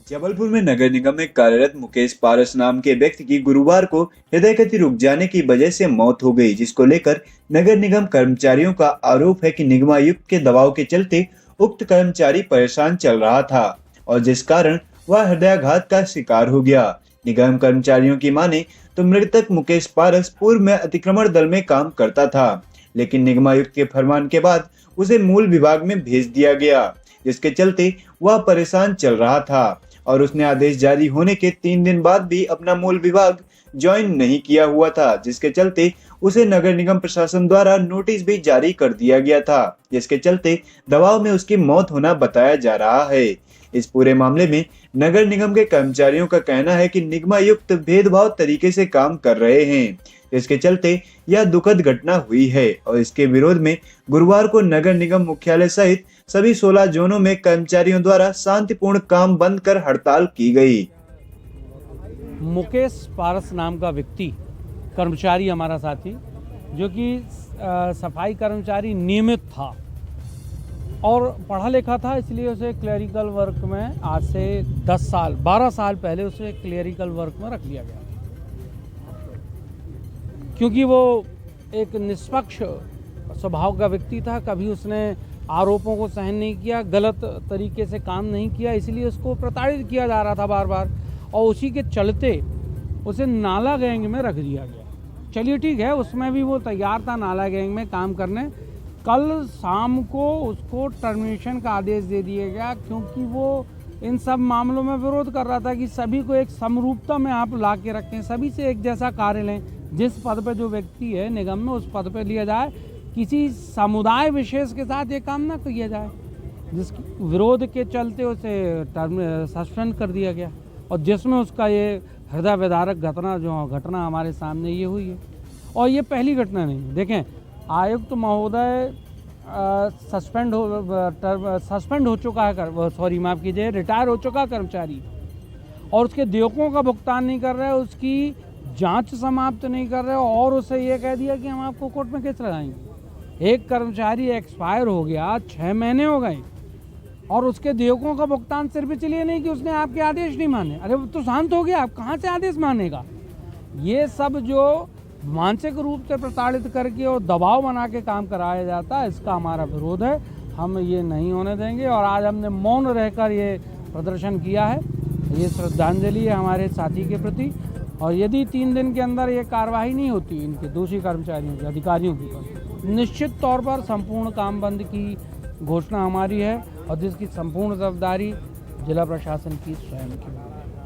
जबलपुर में नगर निगम में कार्यरत मुकेश पारस नाम के व्यक्ति की गुरुवार को हृदय गति रुक जाने की वजह से मौत हो गई, जिसको लेकर नगर निगम कर्मचारियों का आरोप है कि निगमायुक्त के दबाव के चलते उक्त कर्मचारी परेशान चल रहा था और जिस कारण वह हृदयाघात का शिकार हो गया। निगम कर्मचारियों की माने तो मृतक मुकेश पारस पूर्व में अतिक्रमण दल में काम करता था, लेकिन निगमायुक्त के फरमान के बाद उसे मूल विभाग में भेज दिया गया, जिसके चलते वह परेशान चल रहा था और उसने आदेश जारी होने के 3 दिन बाद भी अपना मूल विभाग ज्वाइन नहीं किया हुआ था, जिसके चलते उसे नगर निगम प्रशासन द्वारा नोटिस भी जारी कर दिया गया था, जिसके चलते दबाव में उसकी मौत होना बताया जा रहा है। इस पूरे मामले में नगर निगम के कर्मचारियों का कहना है कि निगमायुक्त भेदभाव तरीके से काम कर रहे हैं, इसके चलते यह दुखद घटना हुई है और इसके विरोध में गुरुवार को नगर निगम मुख्यालय सहित सभी 16 जोनों में कर्मचारियों द्वारा शांतिपूर्ण काम बंद कर हड़ताल की गई। मुकेश पारस नाम का व्यक्ति कर्मचारी हमारा साथी, जो कि सफाई कर्मचारी नियमित था और पढ़ा लिखा था, इसलिए उसे क्लेरिकल वर्क में आज से 12 साल पहले उसे क्लेरिकल वर्क में रख लिया गया, क्योंकि वो एक निष्पक्ष स्वभाव का व्यक्ति था। कभी उसने आरोपों को सहन नहीं किया, गलत तरीके से काम नहीं किया, इसलिए उसको प्रताड़ित किया जा रहा था बार बार और उसी के चलते उसे नाला गैंग में रख दिया गया। चलिए ठीक है, उसमें भी वो तैयार था नाला गैंग में काम करने। कल शाम को उसको टर्मिनेशन का आदेश दे दिया गया, क्योंकि वो इन सब मामलों में विरोध कर रहा था कि सभी को एक समरूपता में आप ला के रखें, सभी से एक जैसा कार्य लें। जिस पद पर जो व्यक्ति है निगम में, उस पद पर लिया जाए, किसी समुदाय विशेष के साथ ये काम ना किया जाए। जिसके विरोध के चलते उसे सस्पेंड कर दिया गया और जिसमें उसका ये हृदय विदारक घटना हमारे सामने ये हुई है। और ये पहली घटना नहीं है। देखें, आयुक्त महोदय सस्पेंड हो चुका है, सॉरी माफ़ कीजिए, रिटायर हो चुका कर्मचारी, और उसके देयकों का भुगतान नहीं कर रहे, उसकी जांच समाप्त नहीं कर रहे और उसे ये कह दिया कि हम आपको कोर्ट में केस लगाएंगे। एक कर्मचारी एक्सपायर हो गया, 6 महीने हो गए और उसके देयकों का भुगतान सिर्फ इसलिए नहीं कि उसने आपके आदेश नहीं माने। अरे वो तो शांत हो गया, आप कहाँ से आदेश मानेगा। ये सब जो मानसिक रूप से प्रताड़ित करके और दबाव बना के काम कराया जाता है, इसका हमारा विरोध है। हम ये नहीं होने देंगे और आज हमने मौन रहकर ये प्रदर्शन किया है। ये श्रद्धांजलि है हमारे साथी के प्रति, और यदि 3 दिन के अंदर ये कार्रवाई नहीं होती इनके दूसरी कर्मचारियों के अधिकारियों की, निश्चित तौर पर संपूर्ण काम बंद की घोषणा हमारी है और जिसकी संपूर्ण जवाबदारी जिला प्रशासन की स्वयं की है।